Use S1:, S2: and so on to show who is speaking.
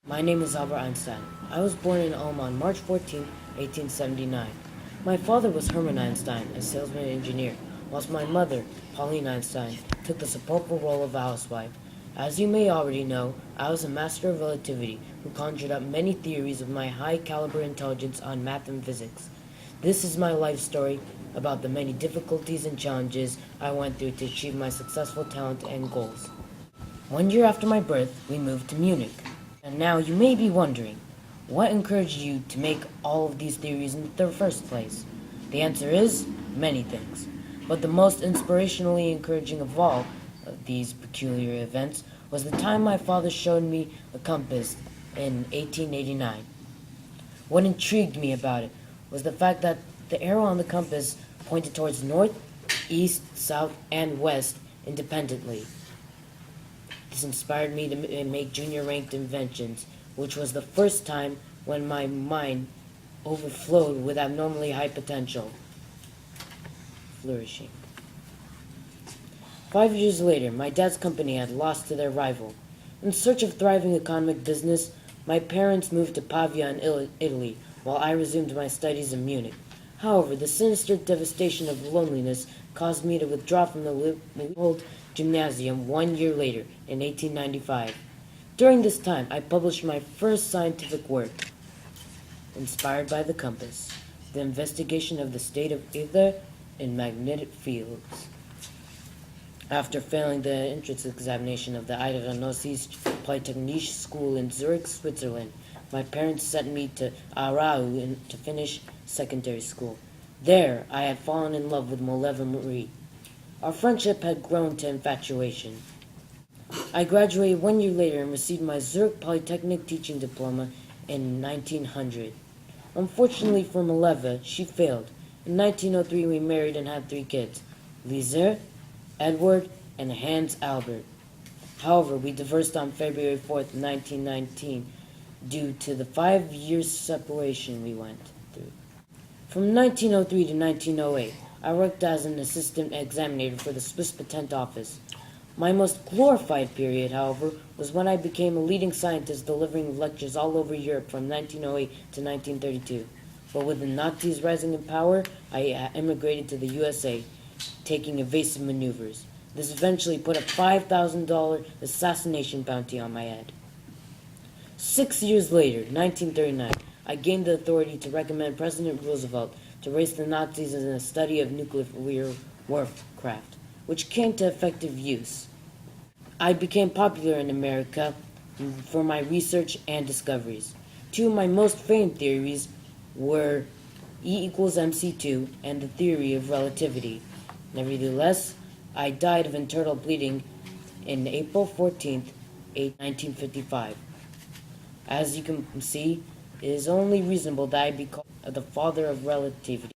S1: My name is Albert Einstein. I was born in Ulm on March 14, 1879. My father was Hermann Einstein, a salesman and engineer, whilst my mother, Pauline Einstein, took the sepulchral role of a housewife. As you may already know, I was a master of relativity who conjured up many theories of my high-caliber intelligence on math and physics. This is my life story about the many difficulties and challenges I went through to achieve my successful talent and goals. 1 year after my birth, we moved to Munich. And now you may be wondering, what encouraged you to make all of these theories in the first place? The answer is many things. But the most inspirationally encouraging of all of these peculiar events was the time my father showed me a compass in 1889. What intrigued me about it was the fact that the arrow on the compass pointed towards north, east, south, and west independently. This inspired me to make junior-ranked inventions, which was the first time when my mind overflowed with abnormally high potential. Flourishing. 5 years later, my dad's company had lost to their rival. In search of thriving economic business, my parents moved to Pavia in Italy, while I resumed my studies in Munich. However, the sinister devastation of loneliness caused me to withdraw from the Leopold Gymnasium 1 year later, in 1895. During this time, I published my first scientific work, inspired by the compass, the investigation of the state of ether in magnetic fields. After failing the entrance examination of the Eidgenössische Polytechnische School in Zurich, Switzerland, my parents sent me to Aarau to finish secondary school. There, I had fallen in love with Moleva Marie. Our friendship had grown to infatuation. I graduated 1 year later and received my Zurich Polytechnic teaching diploma in 1900. Unfortunately for Moleva, she failed. In 1903, we married and had 3 kids, Lise, Edward, and Hans Albert. However, we divorced on February 4th, 1919, due to the 5 year separation we went through. From 1903 to 1908, I worked as an assistant examiner for the Swiss Patent Office. My most glorified period, however, was when I became a leading scientist delivering lectures all over Europe from 1908 to 1932. But with the Nazis rising in power, I immigrated to the USA, taking evasive maneuvers. This eventually put a $5,000 assassination bounty on my head. 6 years later, 1939, I gained the authority to recommend President Roosevelt to race the Nazis in a study of nuclear warcraft, which came to effective use. I became popular in America for my research and discoveries. 2 of my most famed theories were E equals mc2 and the theory of relativity. Nevertheless, I died of internal bleeding on April 14th, 1955. As you can see, it is only reasonable that I be called the father of relativity.